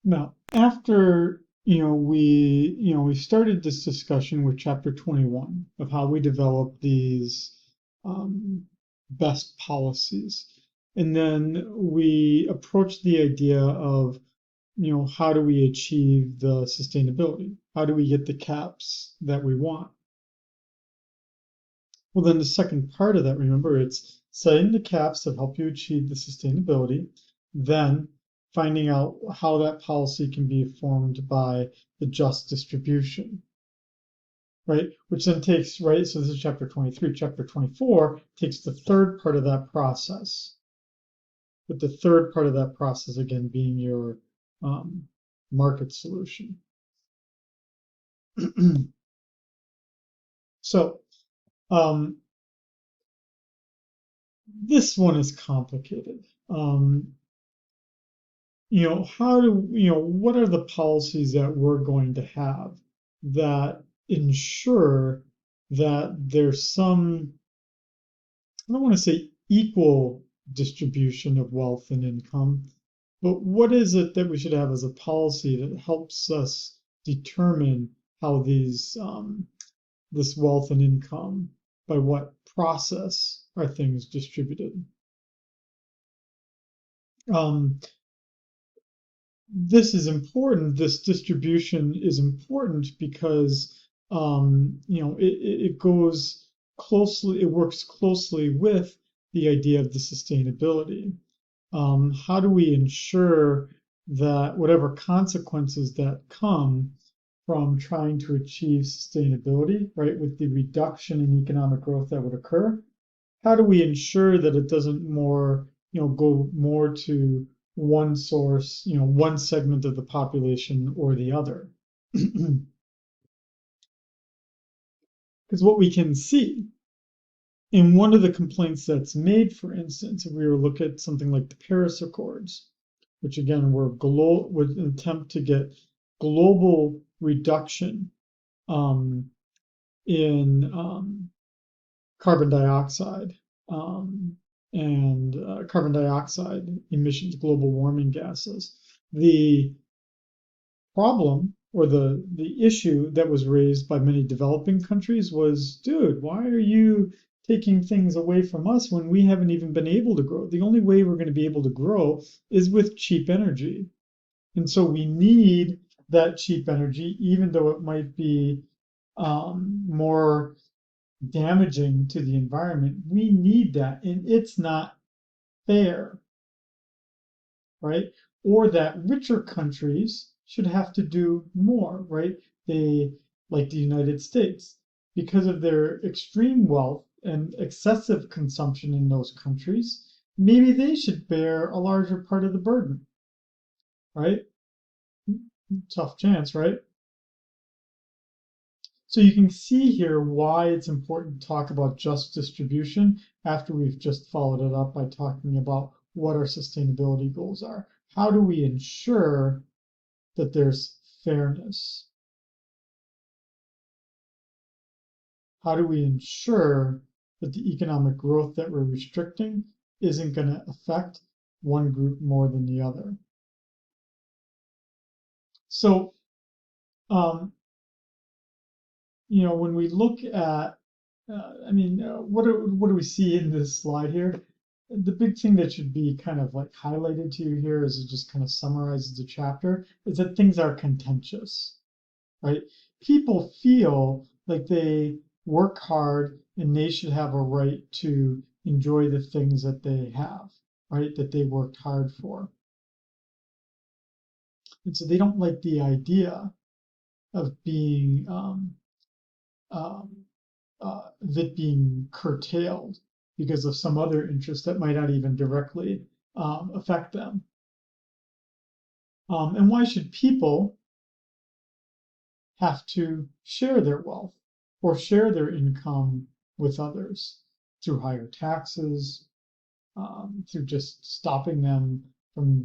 Now, after we started this discussion with chapter 21 of how we develop these um, best policies, and then we approached the idea of how do we achieve the sustainability? How do we get the caps that we want? Well, then the second part of that, remember, it's setting the caps that help you achieve the sustainability, then finding out how that policy can be formed by the just distribution, right? Which then takes, right? So this is chapter 23. Chapter 24 takes the third part of that process, with the third part of that process again being your market solution. So this one is complicated. What are the policies that we're going to have that ensure that there's some, I don't want to say equal distribution of wealth and income, but what is it that we should have as a policy that helps us determine how this wealth and income, by what process are things distributed? This is important. This distribution is important because it goes closely, it works closely with the idea of the sustainability. How do we ensure that whatever consequences that come from trying to achieve sustainability, right, with the reduction in economic growth that would occur, how do we ensure that it doesn't go more to one source, one segment of the population or the other? Because what we can see in one of the complaints that's made, for instance, if we were to look at something like the Paris Accords, which again would attempt to get global reduction in carbon dioxide and carbon dioxide emissions, global warming gases. The problem or the issue that was raised by many developing countries was, dude, why are you taking things away from us when we haven't even been able to grow? The only way we're going to be able to grow is with cheap energy. And so we need that cheap energy, even though it might be more damaging to the environment. We need that, and it's not fair, right? Or that richer countries should have to do more, right? They, like the United States, because of their extreme wealth and excessive consumption in those countries, maybe they should bear a larger part of the burden, right? Tough chance, right? So you can see here why it's important to talk about just distribution after we've just followed it up by talking about what our sustainability goals are. How do we ensure that there's fairness? How do we ensure that the economic growth that we're restricting isn't going to affect one group more than the other? So, when we look at, what do we see in this slide here? The big thing that should be kind of like highlighted to you here, as it just kind of summarizes the chapter, is that things are contentious, right? People feel like they work hard and they should have a right to enjoy the things that they have, right? That they worked hard for. And so they don't like the idea of being it being curtailed because of some other interest that might not even directly affect them. And why should people have to share their wealth or share their income with others through higher taxes, through just stopping them from,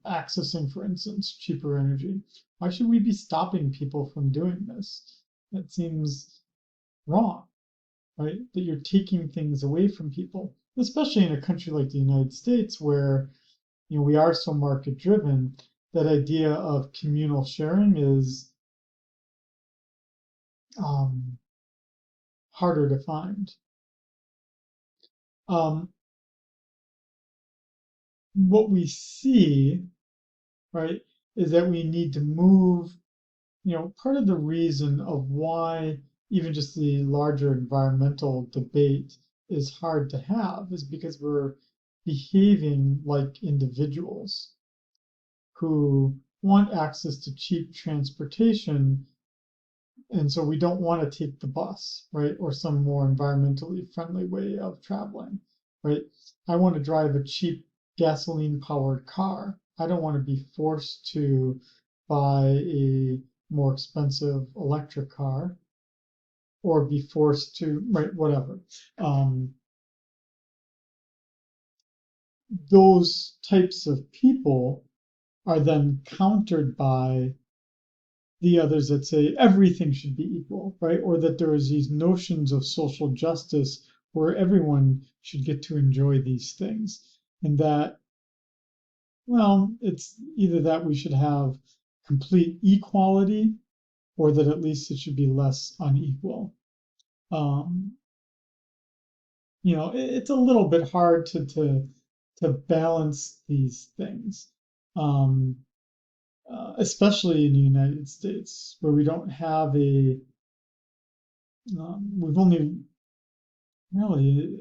accessing, for instance, cheaper energy? Why should we be stopping people from doing this? That seems wrong, right? That you're taking things away from people, especially in a country like the United States, where we are so market driven, that idea of communal sharing is harder to find. What we see, right, is that we need to move, part of the reason of why even just the larger environmental debate is hard to have is because we're behaving like individuals who want access to cheap transportation. And so we don't want to take the bus, right? Or some more environmentally friendly way of traveling, right? I want to drive a cheap gasoline powered car. I don't want to be forced to buy a more expensive electric car or be forced to, right, whatever. Those types of people are then countered by the others that say everything should be equal, right? Or that there is these notions of social justice where everyone should get to enjoy these things. And that, well, it's either that we should have complete equality or that at least it should be less unequal. Um, it's a little bit hard to balance these things. Especially in the United States, where we don't have we've only really,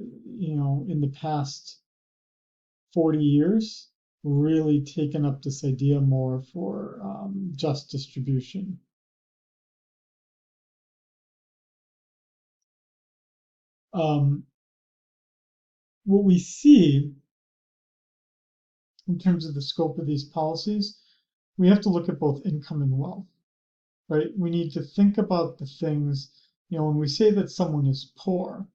in the past 40 years, really taken up this idea more for just distribution. What we see in terms of the scope of these policies, we have to look at both income and wealth, right? We need to think about the things, when we say that someone is poor,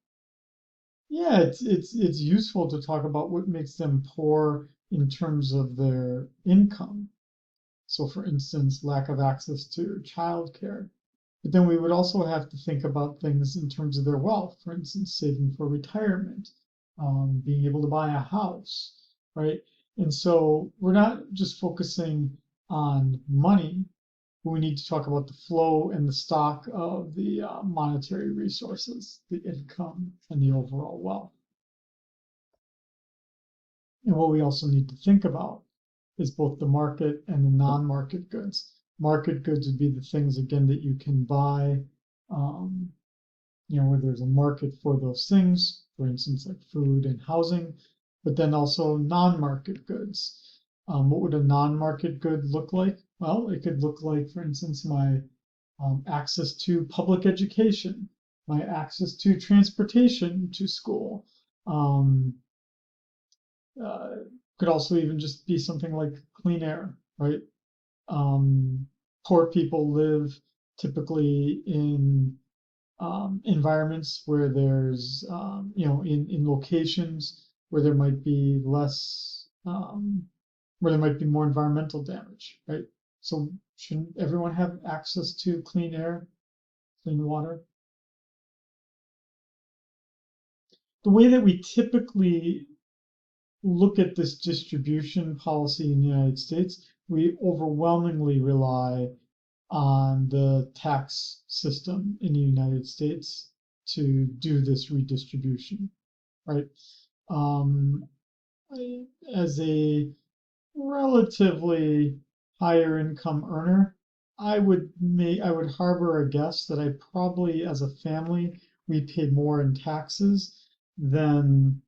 yeah, it's useful to talk about what makes them poor in terms of their income. So for instance, lack of access to childcare. But then we would also have to think about things in terms of their wealth, for instance, saving for retirement, being able to buy a house, right? And so we're not just focusing on money, but we need to talk about the flow and the stock of the monetary resources, the income, and the overall wealth. And what we also need to think about is both the market and the non-market goods. Market goods would be the things, again, that you can buy, where there's a market for those things, for instance, like food and housing, but then also non-market goods. What would a non-market good look like? Well, it could look like, for instance, my access to public education, my access to transportation to school. Could also even just be something like clean air, right? Poor people live typically in environments where there's, in locations where there might be less, where there might be more environmental damage, right? So shouldn't everyone have access to clean air, clean water? The way that we typically look at this distribution policy in the United States, we overwhelmingly rely on the tax system in the United States to do this redistribution, right? As a relatively higher income earner, I would harbor a guess that I probably, as a family, we pay more in taxes than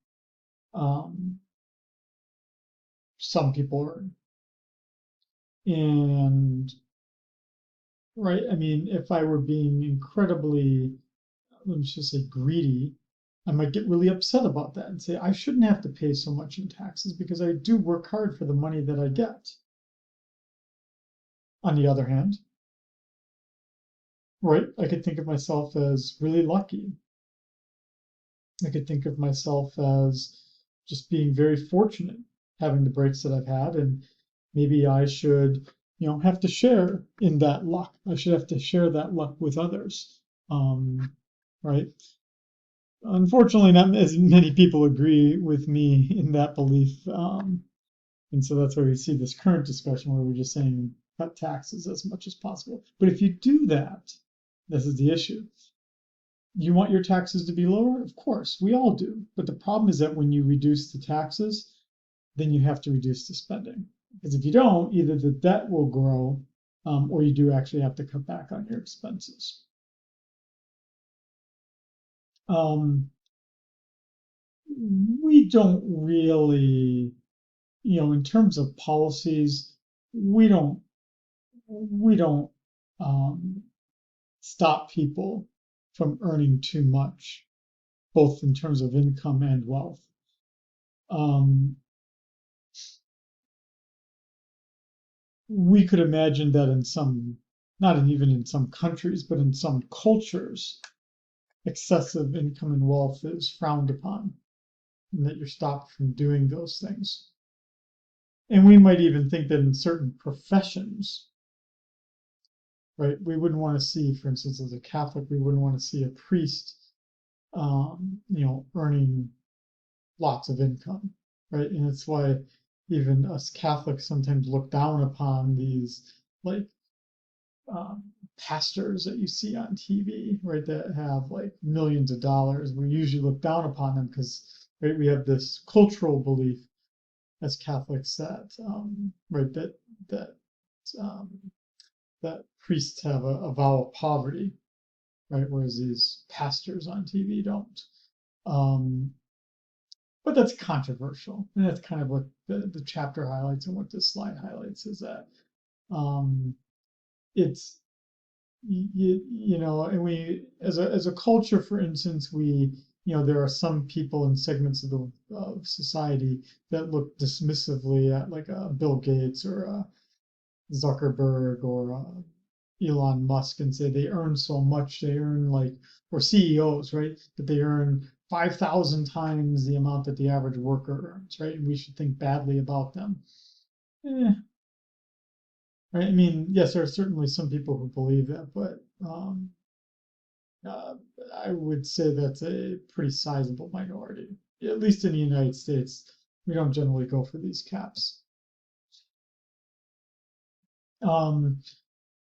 some people earn. And right, I mean, if I were being incredibly, let's just say, greedy, I might get really upset about that and say I shouldn't have to pay so much in taxes because I do work hard for the money that I get. On the other hand, right, I could think of myself as really lucky. I could think of myself as just being very fortunate having the breaks that I've had, and maybe I should, have to share in that luck. I should have to share that luck with others, right? Unfortunately, not as many people agree with me in that belief. And so that's why we see this current discussion where we're just saying cut taxes as much as possible. But if you do that, this is the issue. You want your taxes to be lower? Of course, we all do. But the problem is that when you reduce the taxes, then you have to reduce the spending. Because if you don't, either the debt will grow or you do actually have to cut back on your expenses. We don't really, in terms of policies, we don't um, stop people from earning too much, both in terms of income and wealth. We could imagine that in some, not even in some countries, but in some cultures, excessive income and wealth is frowned upon, and that you're stopped from doing those things. And we might even think that in certain professions, right, we wouldn't want to see, for instance, as a Catholic, we wouldn't want to see a priest, earning lots of income, right? And it's why even us Catholics sometimes look down upon these like pastors that you see on TV, right, that have like millions of dollars. We usually look down upon them because, right, we have this cultural belief as Catholics that, right, that um, that priests have a vow of poverty, right, whereas these pastors on TV don't. Um, but that's controversial, and that's kind of what the chapter highlights and what this slide highlights is that um, it's and we as a culture, for instance, we there are some people in segments of society that look dismissively at like a Bill Gates or a Zuckerberg or Elon Musk and say they earn so much, they earn like, or CEOs, right, that they earn 5,000 times the amount that the average worker earns, right? And we should think badly about them. Right? I mean, yes, there are certainly some people who believe that, but uh, I would say that's a pretty sizable minority. At least in the United States, we don't generally go for these caps. Um,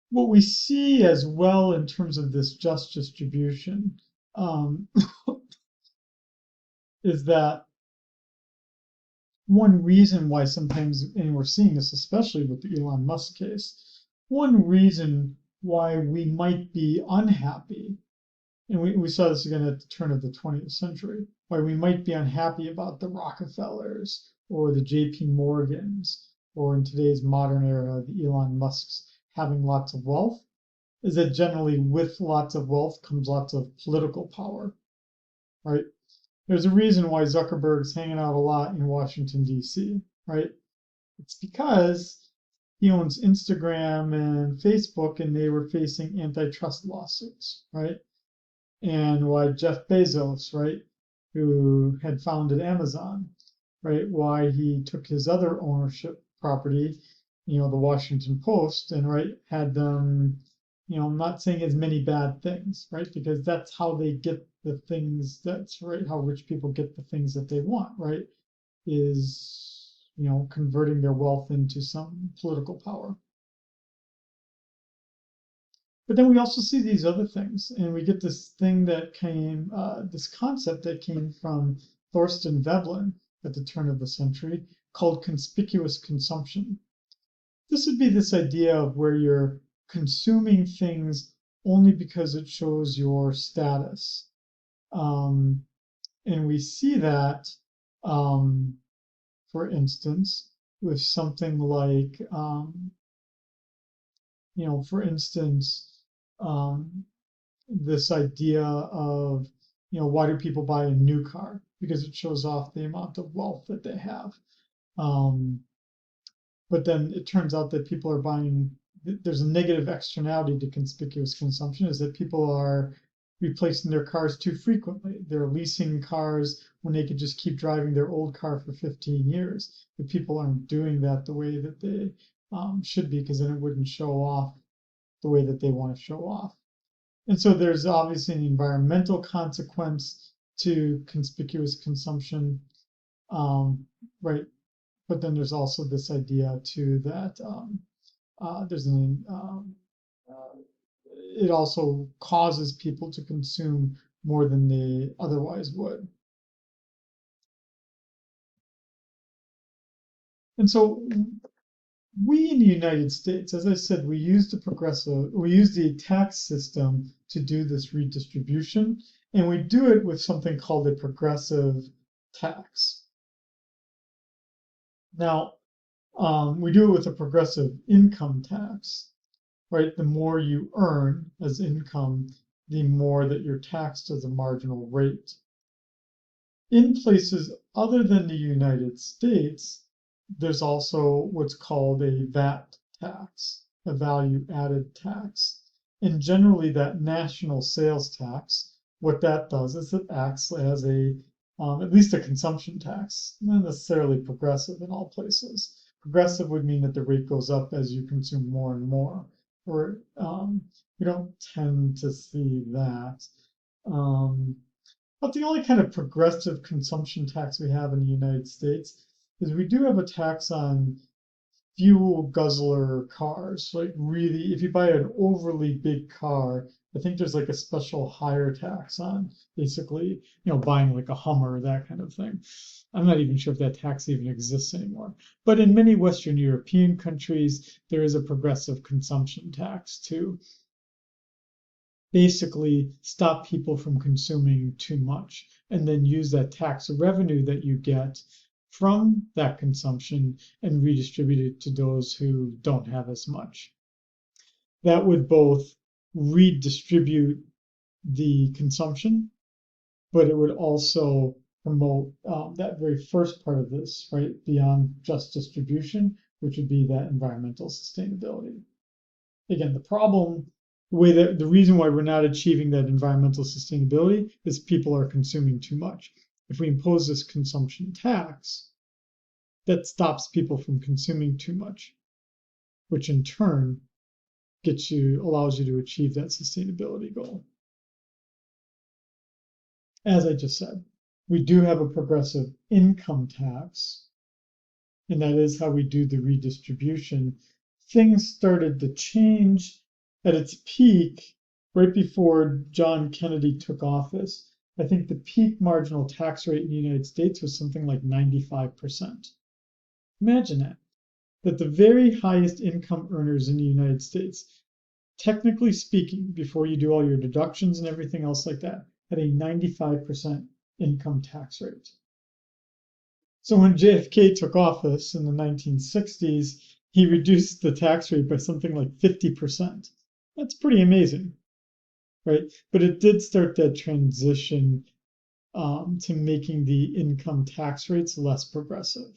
what we see as well in terms of this just distribution um, is that one reason why sometimes, and we're seeing this especially with the Elon Musk case, one reason why we might be unhappy, and we saw this again at the turn of the 20th century, why we might be unhappy about the Rockefellers or the JP Morgans, or in today's modern era, the Elon Musks having lots of wealth, is that generally with lots of wealth comes lots of political power, right? There's a reason why Zuckerberg's hanging out a lot in Washington, D.C., right? It's because he owns Instagram and Facebook, and they were facing antitrust lawsuits, right? And why Jeff Bezos, right, who had founded Amazon, right, why he took his other ownership property, the Washington Post, and right, had them, I'm not saying as many bad things, right, because that's how they get the things, that's right, how rich people get the things that they want, right, is, converting their wealth into some political power. But then we also see these other things, and we get this thing that came, this concept that came from Thorstein Veblen at the turn of the century called conspicuous consumption. This would be this idea of where you're consuming things only because it shows your status. And we see that, for instance, with something like, for instance, this idea of, why do people buy a new car? Because it shows off the amount of wealth that they have. But then it turns out that people are buying, there's a negative externality to conspicuous consumption, is that people are replacing their cars too frequently. They're leasing cars when they could just keep driving their old car for 15 years. But people aren't doing that the way that they should be, because then it wouldn't show off the way that they want to show off. And so there's obviously an environmental consequence to conspicuous consumption, right? but then there's also this idea too that there's an it also causes people to consume more than they otherwise would. And so we in the United States, as I said, we use the tax system to do this redistribution, and we do it with something called a progressive tax. Now, we do it with a progressive income tax, right? The more you earn as income, the more that you're taxed as a marginal rate. In places other than the United States, there's also what's called a VAT tax, a value added tax. And generally, that national sales tax, what that does is it acts as at least a consumption tax, not necessarily progressive in all places. Progressive would mean that the rate goes up as you consume more and more, or we don't tend to see that. But the only kind of progressive consumption tax we have in the United States is we do have a tax on fuel guzzler cars. Like really, if you buy an overly big car, I think there's like a special higher tax on basically, buying like a Hummer, that kind of thing. I'm not even sure if that tax even exists anymore. But in many Western European countries, there is a progressive consumption tax too. Basically stop people from consuming too much and then use that tax revenue that you get from that consumption and redistribute it to those who don't have as much. That would both redistribute the consumption, but it would also promote that very first part of this, right, beyond just distribution, which would be that environmental sustainability. Again, the reason why we're not achieving that environmental sustainability is people are consuming too much. If we impose this consumption tax, that stops people from consuming too much, which in turn allows you to achieve that sustainability goal. As I just said, we do have a progressive income tax, and that is how we do the redistribution. Things started to change at its peak right before John Kennedy took office. I think the peak marginal tax rate in the United States was something like 95%. Imagine that the very highest income earners in the United States, technically speaking, before you do all your deductions and everything else like that, had a 95% income tax rate. So when JFK took office in the 1960s, he reduced the tax rate by something like 50%. That's pretty amazing, right? But it did start that transition to making the income tax rates less progressive.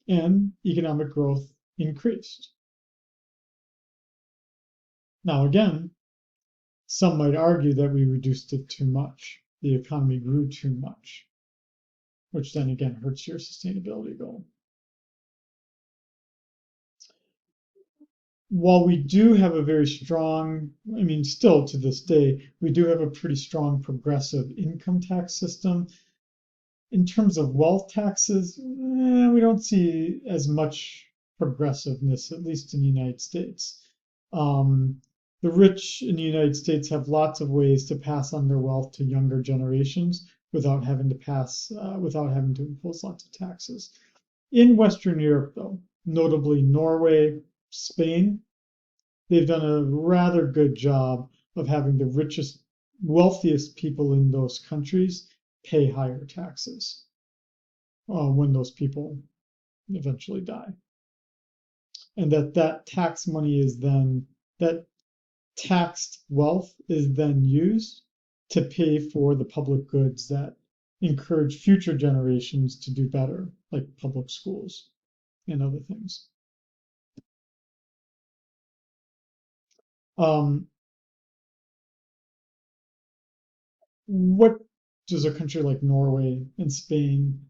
And economic growth increased. Now, again, some might argue that we reduced it too much. The economy grew too much, which then again hurts your sustainability goal. While we do have a very strong, still to this day, we do have a pretty strong progressive income tax system. In terms of wealth taxes, we don't see as much progressiveness, at least in the United States. The rich in the United States have lots of ways to pass on their wealth to younger generations without having to impose lots of taxes. In Western Europe, though, notably Norway, Spain, they've done a rather good job of having the richest, wealthiest people in those countries pay higher taxes when those people eventually die. And that tax money is then, that taxed wealth is then used to pay for the public goods that encourage future generations to do better, like public schools and other things. What does a country like Norway and Spain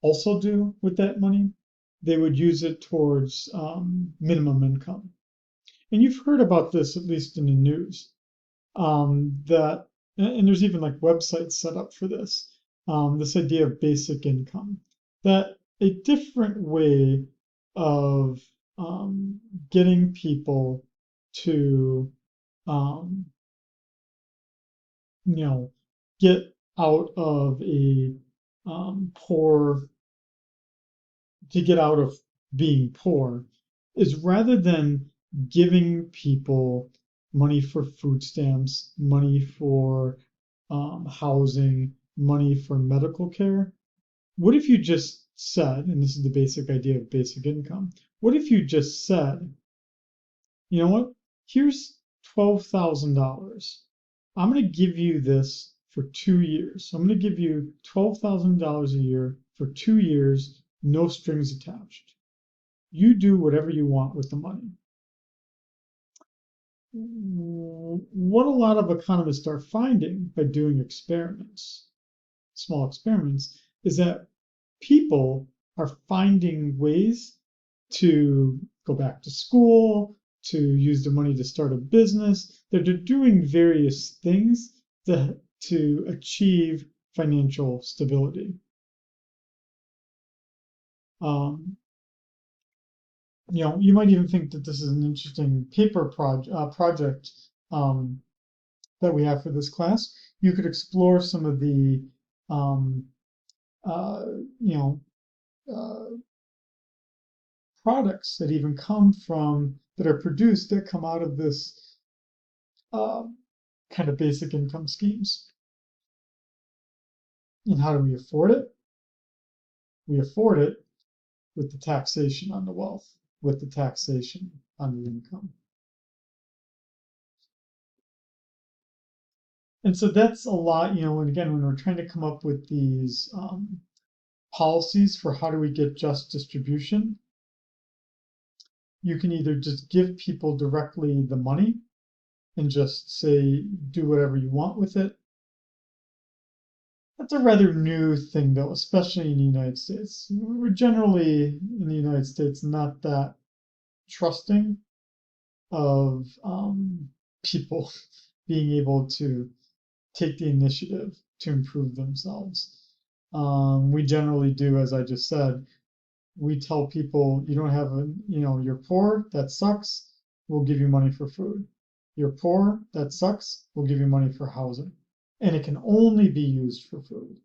also do with that money? They would use it towards minimum income. And you've heard about this, at least in the news, and there's even like websites set up for this idea of basic income. that a different way of getting people to um, you know, get out of a poor, to get out of being poor, is rather than giving people money for food stamps, money for housing, money for medical care. What if you just said, and this is the basic idea of basic income, what if you just said, you know what? Here's $12,000. I'm going to give you this for 2 years. So I'm going to give you $12,000 a year for 2 years, no strings attached. You do whatever you want with the money. What a lot of economists are finding by doing experiments, small experiments, is that people are finding ways to go back to school, to use the money to start a business. They're doing various things to achieve financial stability. Um, you might even think that this is an interesting paper project that we have for this class. You could explore some of the, um, uh, you know, uh, products that even come from that are produced that come out of this um, kind of basic income schemes. And how do we afford it? We afford it with the taxation on the wealth, with the taxation on the income. And so that's a lot, and again, when we're trying to come up with these policies for how do we get just distribution, you can either just give people directly the money and just say, do whatever you want with it. That's a rather new thing, though, especially in the United States. We're generally in the United States not that trusting of people being able to take the initiative to improve themselves. We generally do, as I just said, we tell people you don't have you're poor, that sucks, we'll give you money for food. You're poor, that sucks, we'll give you money for housing. And it can only be used for food.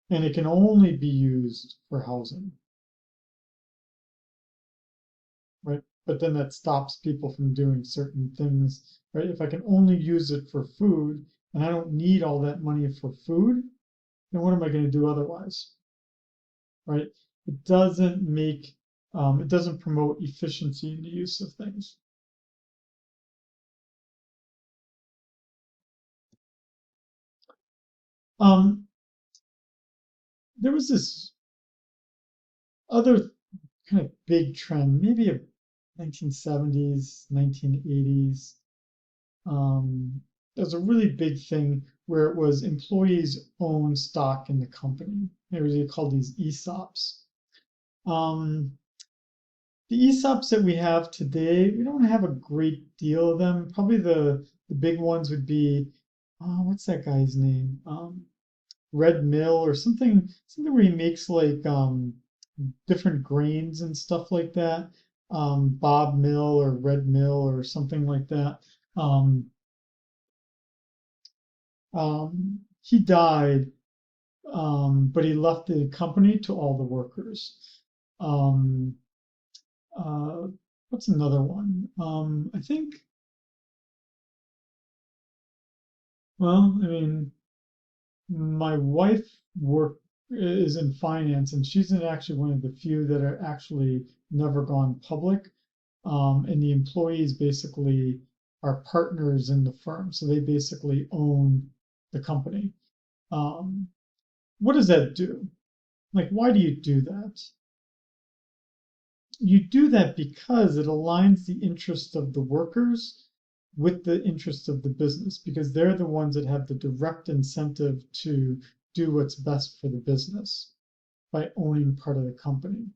And it can only be used for housing. Right? But then that stops people from doing certain things, right? If I can only use it for food and I don't need all that money for food, then what am I going to do otherwise? Right? It doesn't it doesn't promote efficiency in the use of things. Um, there was this other kind of big trend, maybe of 1970s, 1980s. There's a really big thing where it was employees own stock in the company. They were called these ESOPs. Um, the ESOPs that we have today, we don't have a great deal of them. Probably the big ones would be, what's that guy's name? Red Mill or something where he makes like different grains and stuff like that. Bob Mill or Red Mill or something like that. Um, he died, but he left the company to all the workers. Um, uh, what's another one? I think, well, I mean, my wife is in finance, and she's actually one of the few that are actually never gone public. And the employees basically are partners in the firm, so they basically own the company. Um, what does that do? Like, why do you do that? You do that because it aligns the interest of the workers with the interest of the business, because they're the ones that have the direct incentive to do what's best for the business by owning part of the company.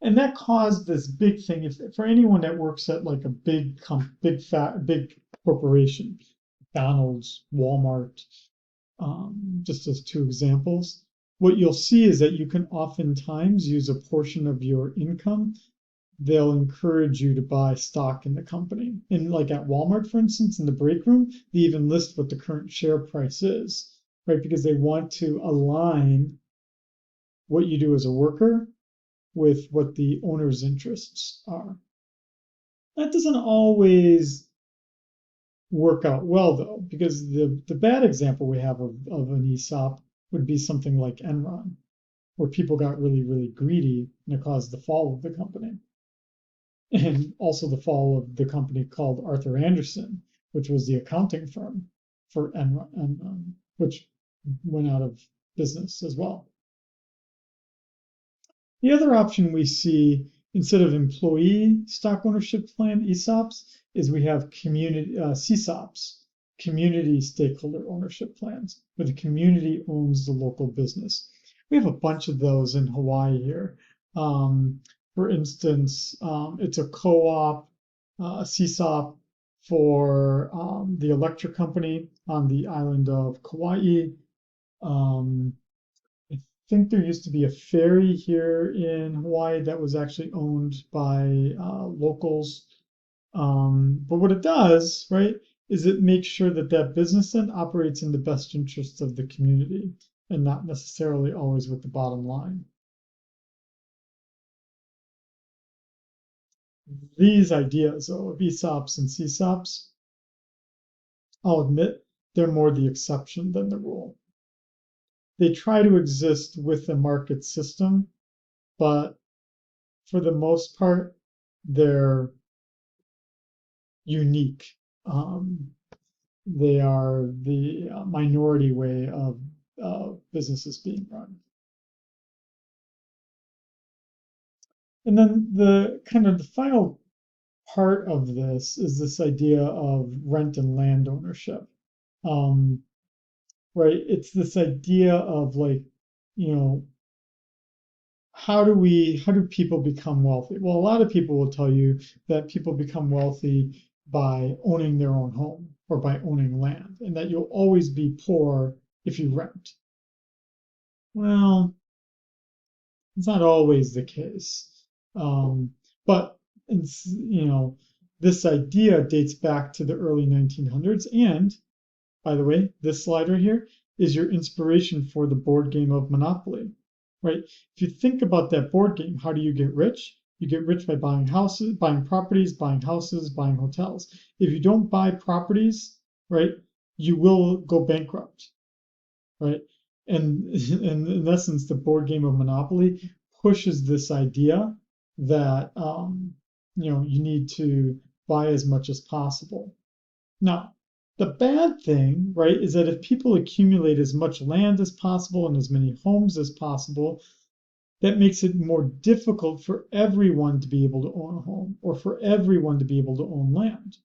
And that caused this big thing. If for anyone that works at like a big corporation, McDonald's, Walmart, just as two examples, what you'll see is that you can oftentimes use a portion of your income. They'll encourage you to buy stock in the company. And like at Walmart, for instance, in the break room, they even list what the current share price is, right? Because they want to align what you do as a worker with what the owner's interests are. That doesn't always work out well, though, because the bad example we have of an ESOP would be something like Enron, where people got really, really greedy and it caused the fall of the company. And also the fall of the company called Arthur Andersen, which was the accounting firm for Enron, which went out of business as well. The other option we see instead of employee stock ownership plan ESOPs is we have community CSOPs, community stakeholder ownership plans, where the community owns the local business. We have a bunch of those in Hawaii here. For instance, it's a co-op, a CSOP for the electric company on the island of Kauai. I think there used to be a ferry here in Hawaii that was actually owned by locals. But what it does, right, is it makes sure that that business then operates in the best interests of the community and not necessarily always with the bottom line. These ideas, though, of ESOPs and CSOPs, I'll admit they're more the exception than the rule. They try to exist with the market system, but for the most part, they're unique. They are the minority way of businesses being run. And then the kind of the final part of this is this idea of rent and land ownership. Right? It's this idea of like, you know, how do people become wealthy? Well, a lot of people will tell you that people become wealthy by owning their own home or by owning land, and that you'll always be poor if you rent. Well, it's not always the case. But it's, you know, this idea dates back to the early 1900s. And by the way, this slider here is your inspiration for the board game of Monopoly, right? If you think about that board game, how do you get rich? You get rich by buying houses, buying properties, buying houses, buying hotels. If you don't buy properties, right, you will go bankrupt, right? And in essence, the board game of Monopoly pushes this idea that you know, you need to buy as much as possible. Now, the bad thing, right, is that if people accumulate as much land as possible and as many homes as possible, that makes it more difficult for everyone to be able to own a home or for everyone to be able to own land.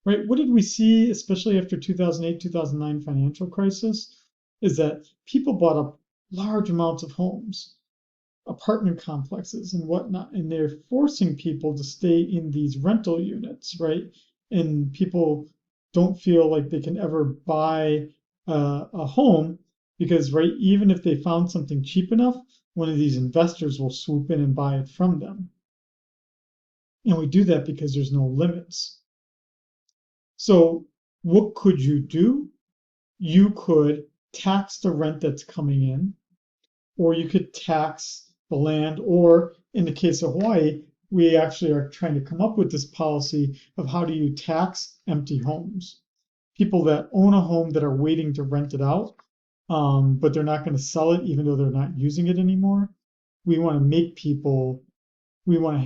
Right? What did we see, especially after 2008, 2009 financial crisis, is that people bought up large amounts of homes, apartment complexes and whatnot, and they're forcing people to stay in these rental units, right? And people don't feel like they can ever buy a home because, right, even if they found something cheap enough, one of these investors will swoop in and buy it from them. And we do that because there's no limits. So what could you do? You could tax the rent that's coming in, or you could tax the land, or in the case of Hawaii, we actually are trying to come up with this policy of how do you tax empty homes. People that own a home that are waiting to rent it out, but they're not going to sell it even though they're not using it anymore. We want to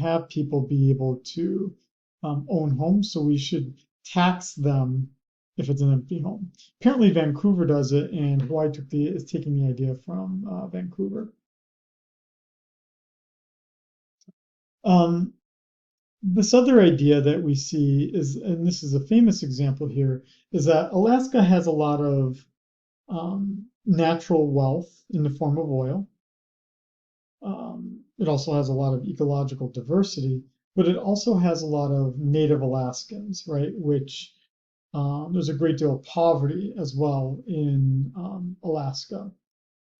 have people be able to own homes, so we should tax them if it's an empty home. Apparently, Vancouver does it, and Hawaii is taking the idea from Vancouver. This other idea that we see is, and this is a famous example here, is that Alaska has a lot of natural wealth in the form of oil. It also has a lot of ecological diversity, but it also has a lot of native Alaskans, right? Which there's a great deal of poverty as well in Alaska.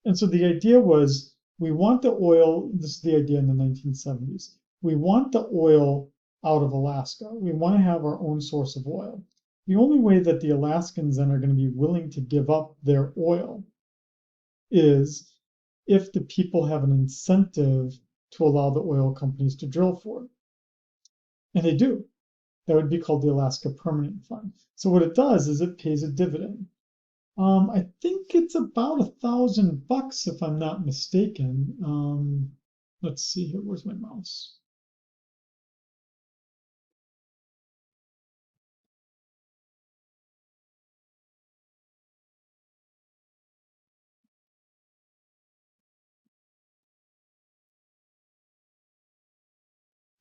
And so the idea was we want the oil, this is the idea in the 1970s. We want the oil out of Alaska. We want to have our own source of oil. The only way that the Alaskans then are going to be willing to give up their oil is if the people have an incentive to allow the oil companies to drill for it. And they do. That would be called the Alaska Permanent Fund. So what it does is it pays a dividend. I think it's about $1,000 if I'm not mistaken. Let's see here. Where's my mouse?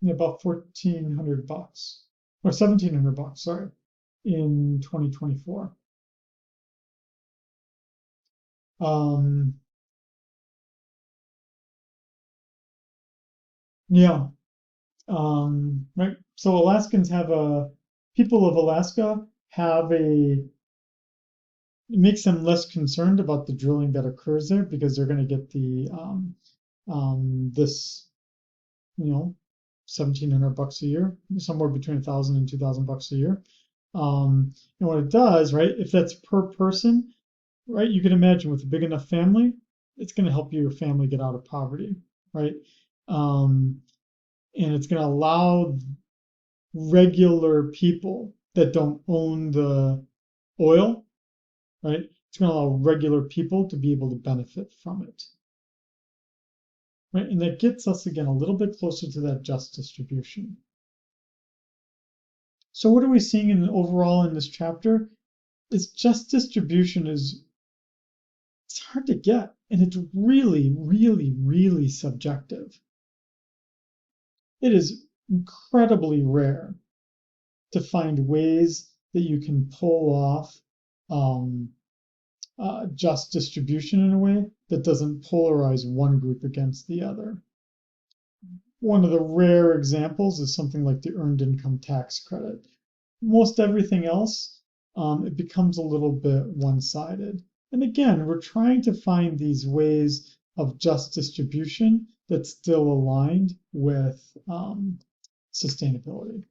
Yeah, about $1,400 or $1,700. Sorry, in 2024. Yeah. Right. So Alaskans have people of Alaska have it makes them less concerned about the drilling that occurs there because they're going to get this, you know, $1,700 a year, somewhere between $1,000 and $2,000 a year. And what it does, right, if that's per person, right, you can imagine with a big enough family, it's going to help your family get out of poverty, right? And it's going to allow regular people that don't own the oil, right? It's going to allow regular people to be able to benefit from it, right? And that gets us again a little bit closer to that just distribution. So what are we seeing in overall in this chapter? Is just distribution is it's hard to get, and it's really, really, really subjective. It is incredibly rare to find ways that you can pull off just distribution in a way that doesn't polarize one group against the other. One of the rare examples is something like the earned income tax credit. Most everything else, it becomes a little bit one-sided. And again, we're trying to find these ways of just distribution that's still aligned with sustainability.